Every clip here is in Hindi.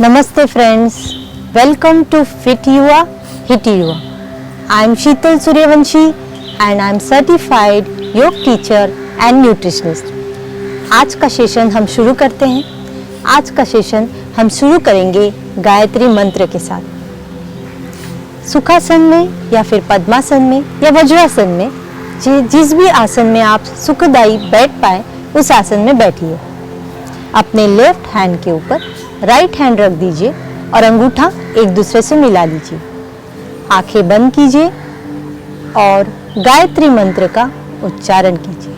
Namaste friends, welcome to Fit Yuva, Hit Yuva. I am Sheetal Suryavanshi and I am certified योग टीचर एंड न्यूट्रिशनिस्ट। आज का सेशन हम शुरू करते हैं। आज का सेशन हम शुरू करेंगे गायत्री मंत्र के साथ। सुखासन में या फिर पद्मासन में या वज्रासन में, जिस भी आसन में आप सुखदायी बैठ पाए उस आसन में बैठिए। अपने लेफ्ट हैंड के ऊपर राइट हैंड रख दीजिए और अंगूठा एक दूसरे से मिला लीजिए। आंखें बंद कीजिए और गायत्री मंत्र का उच्चारण कीजिए।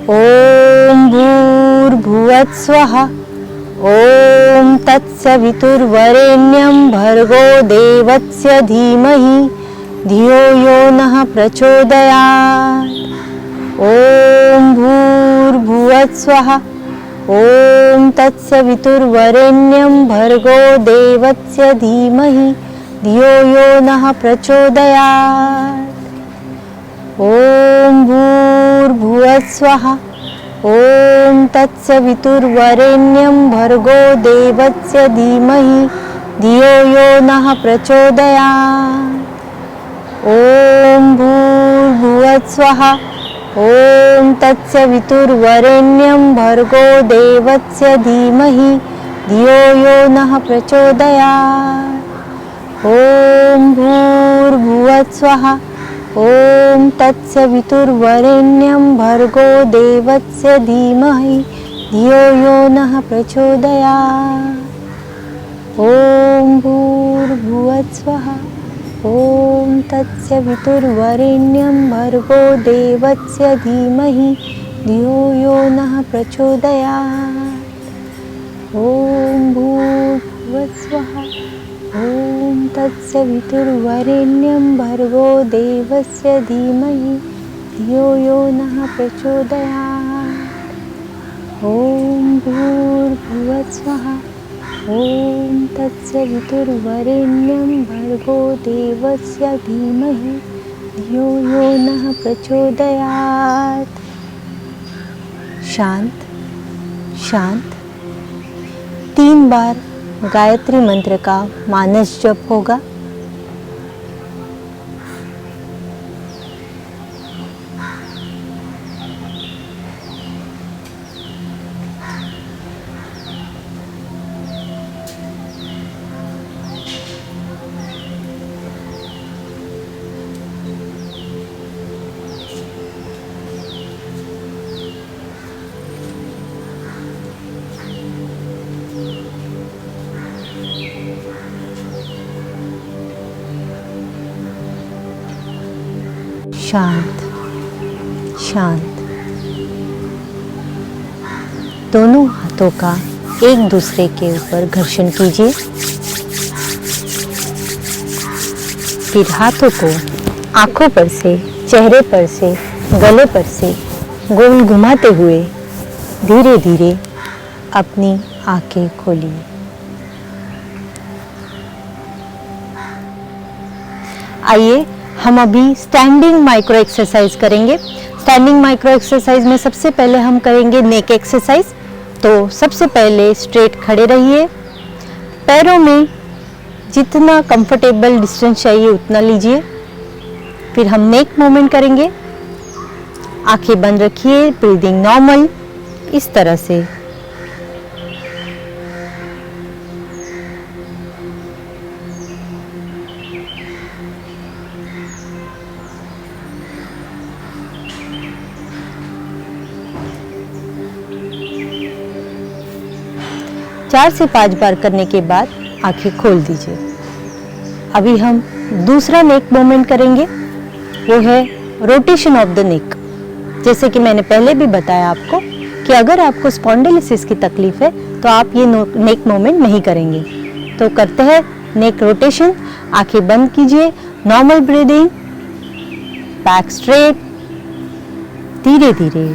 ओम भूर्भुवः स्वः, ओम तत्सवितुर्वरेण्यं भर्गो देवस्य धीमहि धियो यो नः प्रचोदयात्। ओम भूर्भुवः स्वः, ओम तत्सवितुर्वरेण्यं भर्गो देवस्य धीमहि धियो यो नः प्रचोदयात्। ओम भूर्भुवः स्वः, ओम तत्सवितुर्वरेण्यं भर्गो देवस्य धीमहि धियो यो नः प्रचोदयात्। ओम भूर्भुवः स्वः, ओम तत्सवितुर्वरेण्यं भर्गो देवस्य धीमहि धियो यो नः प्रचोदयात्। ओम भूर्भुवः स्वः, ओम तत्सवितुर्वरेण्यं भर्गो देवस्य धीमहि धियो यो नः प्रचोदयात्। ओम भूर्भुवः स्वः, ओम तत्सवितुर्वरेण्यं भर्गो देवस्य धीमहि धियो यो नः प्रचोदयात्। ओम भूर्भुवः स्वः, ओम तत्सवितुर्वरेण्यं भर्गो देवस्य धीमहि धियो यो नः प्रचोदयात्। ओम भूर्भुवः स्वः, ओम तत्सवितुर्वरेण्यं भर्गो देवस्य धीमहि धियो यो नः प्रचोदयात्। शांत शांत 3 बार गायत्री मंत्र का मानस जप होगा। शांत शांत। दोनों हाथों का एक दूसरे के ऊपर घर्षण कीजिए। फिर हाथों को आंखों पर से, चेहरे पर से, गले पर से गोल घुमाते हुए धीरे धीरे अपनी आंखें खोलिए। आइए हम अभी स्टैंडिंग माइक्रो एक्सरसाइज करेंगे। स्टैंडिंग माइक्रो एक्सरसाइज में सबसे पहले हम करेंगे नेक एक्सरसाइज। तो सबसे पहले स्ट्रेट खड़े रहिए। पैरों में जितना कंफर्टेबल डिस्टेंस चाहिए उतना लीजिए। फिर हम नेक मूवमेंट करेंगे। आंखें बंद रखिए, ब्रीदिंग नॉर्मल इस तरह से। चार से 5 बार करने के बाद आंखें खोल दीजिए। अभी हम दूसरा नेक मूवमेंट करेंगे, वो है रोटेशन ऑफ द नेक। जैसे कि मैंने पहले भी बताया आपको कि अगर आपको स्पॉन्डिलोसिस की तकलीफ है तो आप ये नेक मूवमेंट नहीं करेंगे। तो करते हैं नेक रोटेशन। आंखें बंद कीजिए, नॉर्मल ब्रीदिंग, बैक स्ट्रेट, धीरे धीरे।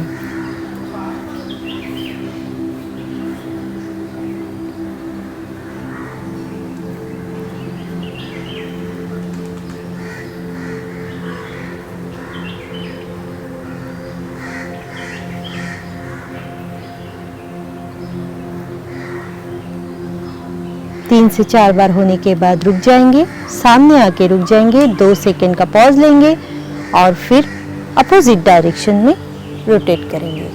3 से 4 बार होने के बाद रुक जाएंगे, सामने आके रुक जाएंगे, 2 सेकंड का पॉज लेंगे और फिर अपोजिट डायरेक्शन में रोटेट करेंगे।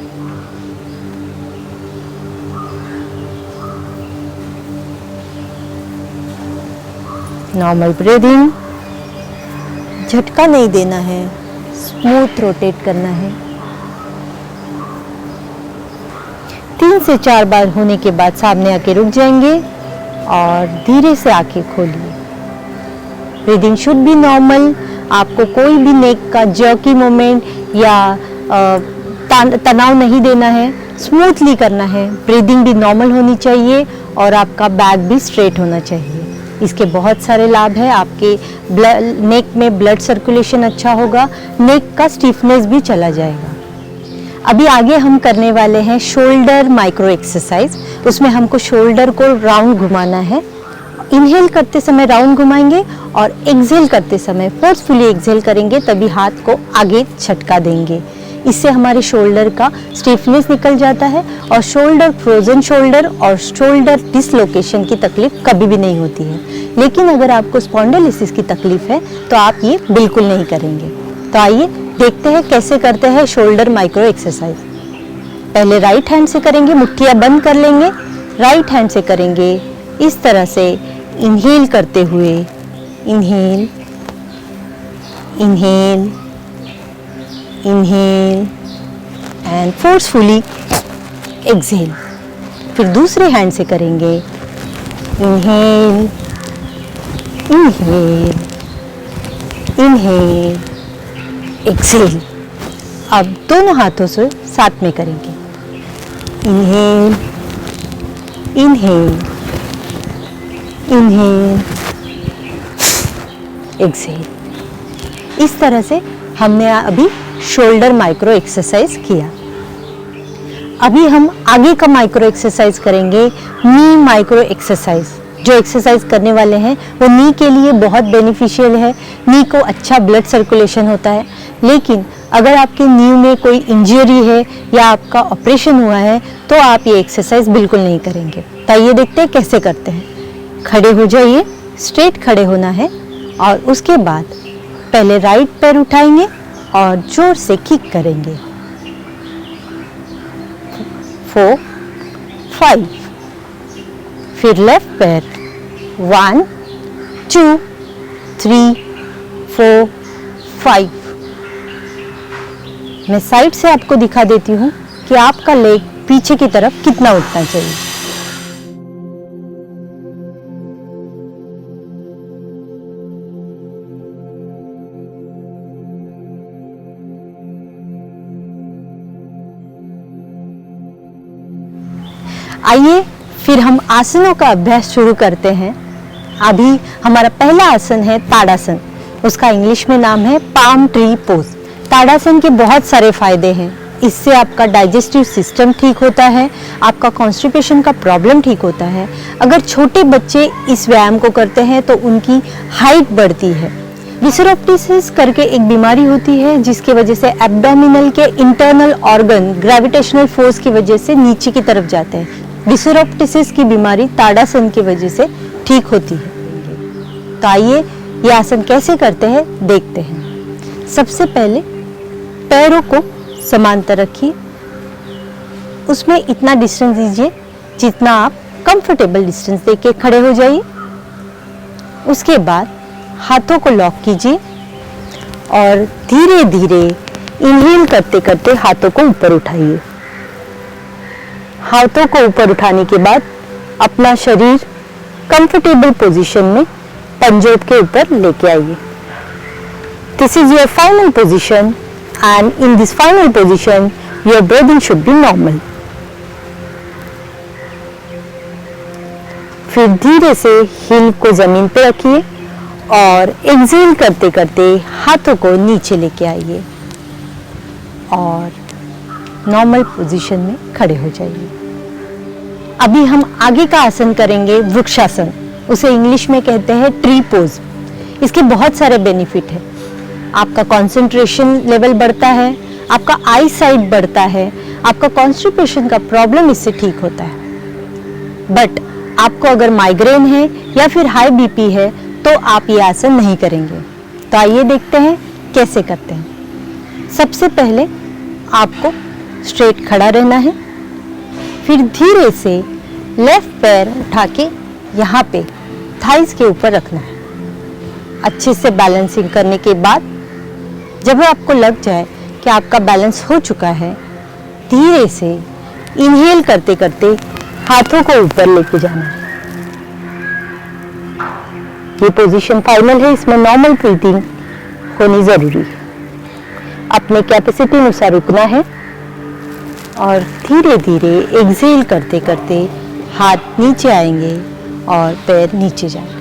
नॉर्मल ब्रीदिंग, झटका नहीं देना है, स्मूथ रोटेट करना है। 3 से 4 बार होने के बाद सामने आके रुक जाएंगे और धीरे से आंखें खोलिए। ब्रीदिंग शुड बी नॉर्मल, आपको कोई भी नेक का जर्की मोमेंट या तनाव नहीं देना है, स्मूथली करना है। ब्रीदिंग भी नॉर्मल होनी चाहिए और आपका बैक भी स्ट्रेट होना चाहिए। इसके बहुत सारे लाभ हैं, आपके नेक में ब्लड सर्कुलेशन अच्छा होगा, नेक का स्टिफनेस भी चला जाएगा। अभी आगे हम करने वाले हैं शोल्डर माइक्रो एक्सरसाइज। उसमें हमको शोल्डर को राउंड घुमाना है। इनहेल करते समय राउंड घुमाएंगे और एक्सहेल करते समय फोर्सफुली एक्सहेल करेंगे, तभी हाथ को आगे झटका देंगे। इससे हमारे शोल्डर का स्टिफनेस निकल जाता है और शोल्डर फ्रोजन शोल्डर और शोल्डर डिसलोकेशन की तकलीफ कभी भी नहीं होती है। लेकिन अगर आपको स्पॉन्डिलोलिसिस की तकलीफ है तो आप ये बिल्कुल नहीं करेंगे। तो आइए देखते हैं कैसे करते हैं शोल्डर माइक्रो एक्सरसाइज। पहले राइट हैंड से करेंगे, मुट्ठियां बंद कर लेंगे। राइट हैंड से करेंगे इस तरह से, इनहेल करते हुए, inhale inhale inhale and forcefully exhale. फिर दूसरे हैंड से करेंगे, इनहेल इनहेल इनहेल एक्सहेल। अब दोनों हाथों से साथ में करेंगे, इनहेल इनहेल इनहेल एक्सहेल। इस तरह से हमने अभी शोल्डर माइक्रो एक्सरसाइज किया। अभी हम आगे का माइक्रो एक्सरसाइज करेंगे, नी माइक्रो एक्सरसाइज। जो एक्सरसाइज करने वाले हैं वो नी के लिए बहुत बेनिफिशियल है। नी को अच्छा ब्लड सर्कुलेशन होता है। लेकिन अगर आपके नी में कोई इंजरी है या आपका ऑपरेशन हुआ है तो आप ये एक्सरसाइज बिल्कुल नहीं करेंगे। तो ये देखते हैं कैसे करते हैं। खड़े हो जाइए, स्ट्रेट खड़े होना है और उसके बाद पहले राइट पैर उठाएंगे और जोर से किक करेंगे। 4 5, फिर लेफ्ट पैर 1 2 3 4 5। मैं साइड से आपको दिखा देती हूँ कि आपका लेग पीछे की तरफ कितना उठना चाहिए। आइए फिर हम आसनों का अभ्यास शुरू करते हैं। अभी हमारा पहला आसन है ताड़ासन। उसका इंग्लिश में नाम है पाम ट्री पोज। ताड़ासन के बहुत सारे फायदे हैं। इससे आपका डाइजेस्टिव सिस्टम ठीक होता है, आपका कॉन्स्टिपेशन का प्रॉब्लम ठीक होता है। अगर छोटे बच्चे इस व्यायाम को करते हैं तो उनकी हाइट बढ़ती है। विसरोप्टिसिस करके एक बीमारी होती है जिसकी वजह से एब्डोमिनल के इंटरनल ऑर्गन ग्रेविटेशनल फोर्स की वजह से नीचे की तरफ जाते हैं। विसरोप्टिसिस की बीमारी ताड़ासन की वजह से ठीक होती है। तो आइए ये आसन कैसे करते हैं देखते हैं। सबसे पहले पैरों को समांतर रखिए, उसमें इतना डिस्टेंस दीजिए जितना आप कंफर्टेबल डिस्टेंस देके खड़े हो जाइए। उसके बाद हाथों को लॉक कीजिए और धीरे धीरे इनहेल करते करते हाथों को ऊपर उठाइए। हाथों को ऊपर उठाने के बाद अपना शरीर कंफर्टेबल पोजीशन में पंजों के ऊपर लेके आइए। This is your final position and in this final position your breathing should be normal। फिर धीरे से हिल को जमीन पे रखिए और एक्सहेल करते करते हाथों को नीचे लेके आइए और नॉर्मल पोजीशन में खड़े हो जाइए। अभी हम आगे का आसन करेंगे वृक्षासन। उसे इंग्लिश में कहते हैं ट्री पोज। इसके बहुत सारे बेनिफिट हैं। आपका कंसंट्रेशन लेवल बढ़ता है, आपका आई साइट बढ़ता है, आपका कॉन्स्टिपेशन का प्रॉब्लम इससे ठीक होता है। बट आपको अगर माइग्रेन है या फिर हाई बीपी है तो आप ये आसन नहीं करेंगे। तो आइए देखते हैं कैसे करते हैं। सबसे पहले आपको स्ट्रेट खड़ा रहना है, फिर धीरे से लेफ्ट पैर उठा के यहाँ पे थाइस के ऊपर रखना है। अच्छे से बैलेंसिंग करने के बाद जब आपको लग जाए कि आपका बैलेंस हो चुका है, धीरे से इनहेल करते करते हाथों को ऊपर लेके जाना है। ये पोजीशन फाइनल है, इसमें नॉर्मल ब्रीथिंग होनी जरूरी है। अपने कैपेसिटी अनुसार रुकना है और धीरे धीरे एक्सेल करते करते हाथ नीचे आएंगे और पैर नीचे जाएगा।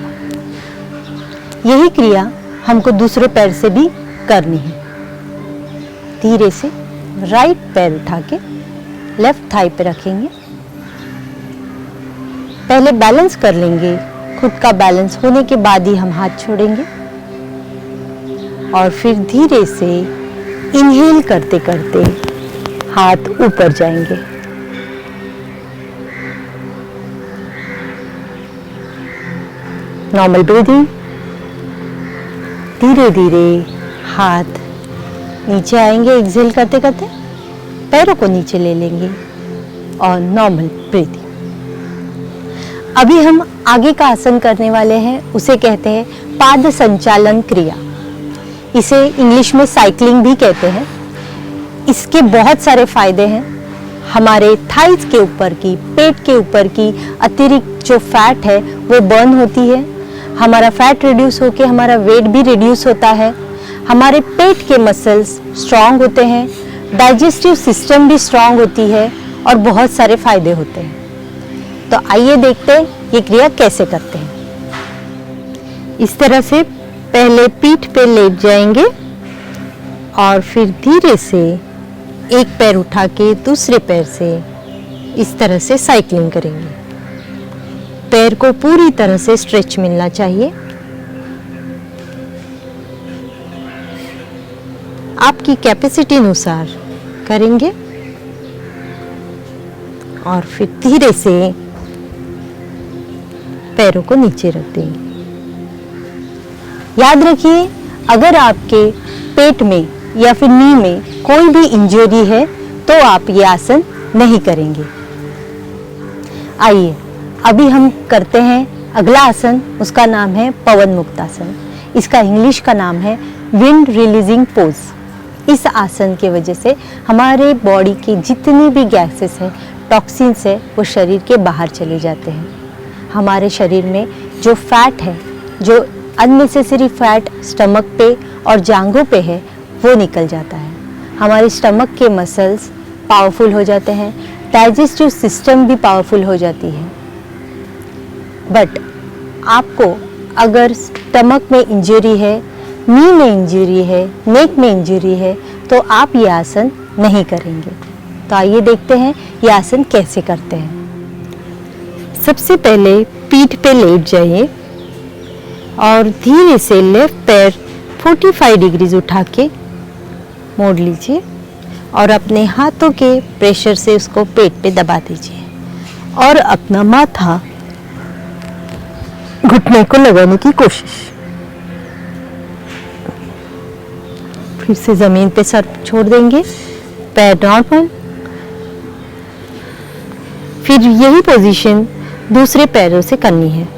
यही क्रिया हमको दूसरे पैर से भी करनी है। धीरे से राइट पैर उठा के लेफ्ट थाई पे रखेंगे। पहले बैलेंस कर लेंगे, खुद का बैलेंस होने के बाद ही हम हाथ छोड़ेंगे और फिर धीरे से इनहेल करते करते हाथ ऊपर जाएंगे। Normal breathing. धीरे धीरे हाथ नीचे आएंगे, एक्सेल करते करते पैरों को नीचे ले लेंगे और नॉर्मल ब्रीदिंग। अभी हम आगे का आसन करने वाले हैं, उसे कहते हैं पाद संचालन क्रिया। इसे इंग्लिश में साइक्लिंग भी कहते हैं। इसके बहुत सारे फायदे हैं। हमारे थाइस के ऊपर की, पेट के ऊपर की अतिरिक्त जो फैट है वो बर्न होती है। हमारा फैट रिड्यूस होके हमारा वेट भी रिड्यूस होता है। हमारे पेट के मसल्स स्ट्रांग होते हैं, डाइजेस्टिव सिस्टम भी स्ट्रांग होती है और बहुत सारे फायदे होते हैं। तो आइए देखते हैं ये क्रिया कैसे करते हैं। इस तरह से पहले पीठ पे लेट जाएंगे और फिर धीरे से एक पैर उठा के दूसरे पैर से इस तरह से साइक्लिंग करेंगे। पैर को पूरी तरह से स्ट्रेच मिलना चाहिए। आपकी कैपेसिटी अनुसार करेंगे और फिर धीरे से पैरों को नीचे रख देंगे। याद रखिए, अगर आपके पेट में या फिर नी में कोई भी इंजरी है तो आप ये आसन नहीं करेंगे। आइए अभी हम करते हैं अगला आसन। उसका नाम है पवन मुक्तासन। इसका इंग्लिश का नाम है विंड रिलीजिंग पोज। इस आसन की वजह से हमारे बॉडी की जितनी भी गैसेस हैं, टॉक्सिन्स है, वो शरीर के बाहर चले जाते हैं। हमारे शरीर में जो फैट है, जो अननेसेसरी फैट स्टमक पे और जांघों पे है, वो निकल जाता है। हमारे स्टमक के मसल्स पावरफुल हो जाते हैं, डाइजेस्टिव सिस्टम भी पावरफुल हो जाती है। बट आपको अगर स्टमक में इंजरी है, नी में इंजरी है, नेक में इंजरी है, तो आप ये आसन नहीं करेंगे। तो आइए देखते हैं ये आसन कैसे करते हैं। सबसे पहले पीठ पे लेट जाइए और धीरे से लेफ्ट पैर 45 डिग्रीज उठा के मोड़ लीजिए और अपने हाथों के प्रेशर से उसको पेट पे दबा दीजिए और अपना माथा घुटने को लगाने की कोशिश। फिर से जमीन पे सर छोड़ देंगे, पैर नॉर्मल। फिर यही पोजीशन दूसरे पैरों से करनी है।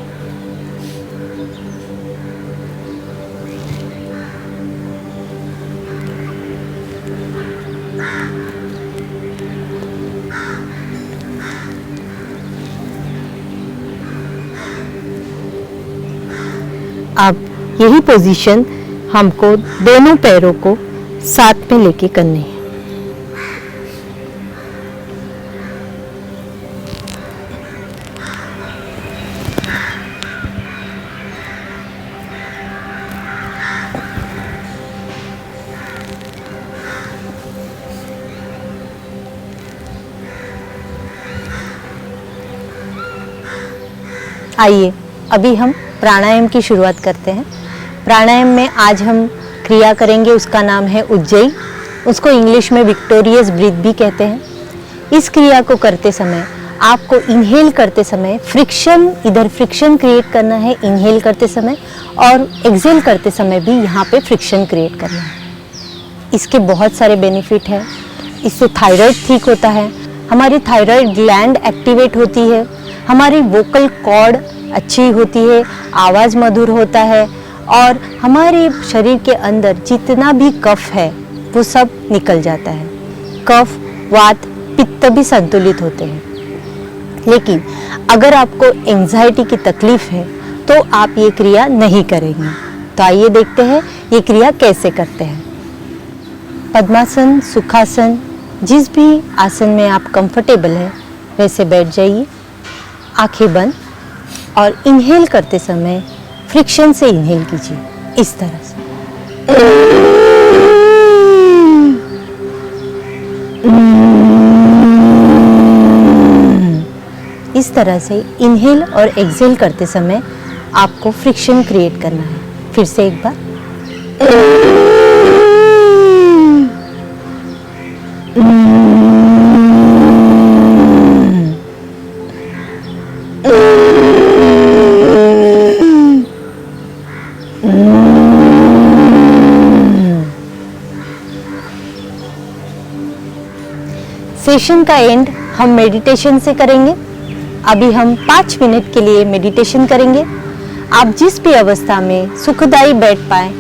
अब यही पोजीशन हमको दोनों पैरों को साथ में लेके करनी है। आइए अभी हम प्राणायाम की शुरुआत करते हैं। प्राणायाम में आज हम क्रिया करेंगे, उसका नाम है उज्जयी। उसको इंग्लिश में विक्टोरियस ब्रीथ भी कहते हैं। इस क्रिया को करते समय आपको इनहेल करते समय इधर फ्रिक्शन क्रिएट करना है इनहेल करते समय, और एक्सहेल करते समय भी यहाँ पे फ्रिक्शन क्रिएट करना है। इसके बहुत सारे बेनिफिट हैं। इससे थायराइड ठीक होता है, हमारी थायराइड ग्लैंड एक्टिवेट होती है, हमारी वोकल कॉर्ड अच्छी होती है, आवाज़ मधुर होता है, और हमारे शरीर के अंदर जितना भी कफ है वो सब निकल जाता है। कफ, वात, पित्त भी संतुलित होते हैं। लेकिन अगर आपको एंजाइटी की तकलीफ है तो आप ये क्रिया नहीं करेंगे। तो आइए देखते हैं ये क्रिया कैसे करते हैं। पद्मासन, सुखासन, जिस भी आसन में आप कंफर्टेबल हैं वैसे बैठ जाइए, आंखें बंद, और इनहेल करते समय फ्रिक्शन से इनहेल कीजिए, इस तरह से। इस तरह से इनहेल और एक्सहेल करते समय आपको फ्रिक्शन क्रिएट करना है। फिर से एक बार। सेशन का एंड हम मेडिटेशन से करेंगे। अभी हम 5 मिनट के लिए मेडिटेशन करेंगे। आप जिस भी अवस्था में सुखदायी बैठ पाए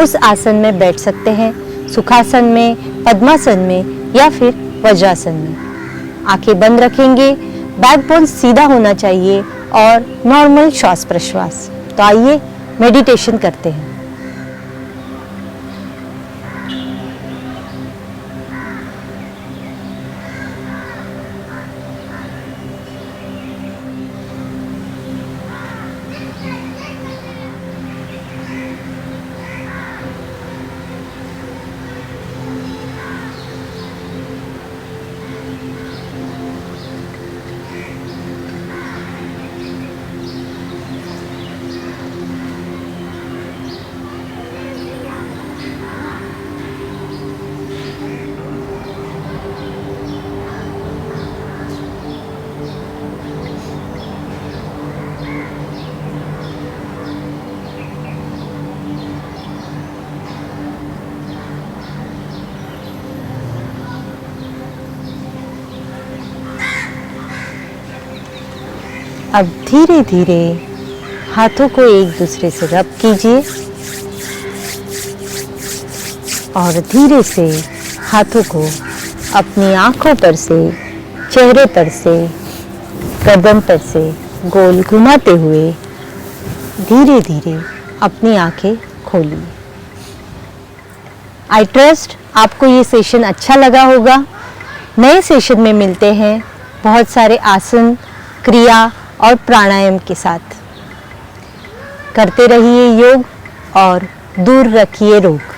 उस आसन में बैठ सकते हैं, सुखासन में, पद्मासन में या फिर वज्रासन में। आंखें बंद रखेंगे, बैकबोन सीधा होना चाहिए और नॉर्मल श्वास प्रश्वास। तो आइए मेडिटेशन करते हैं। अब धीरे धीरे हाथों को एक दूसरे से रब कीजिए और धीरे से हाथों को अपनी आंखों पर से, चेहरे पर से, गर्दन पर से गोल घुमाते हुए धीरे धीरे अपनी आंखें खोलिए। आई ट्रस्ट आपको ये सेशन अच्छा लगा होगा। नए सेशन में मिलते हैं बहुत सारे आसन, क्रिया और प्राणायाम के साथ। करते रहिए योग और दूर रखिए रोग।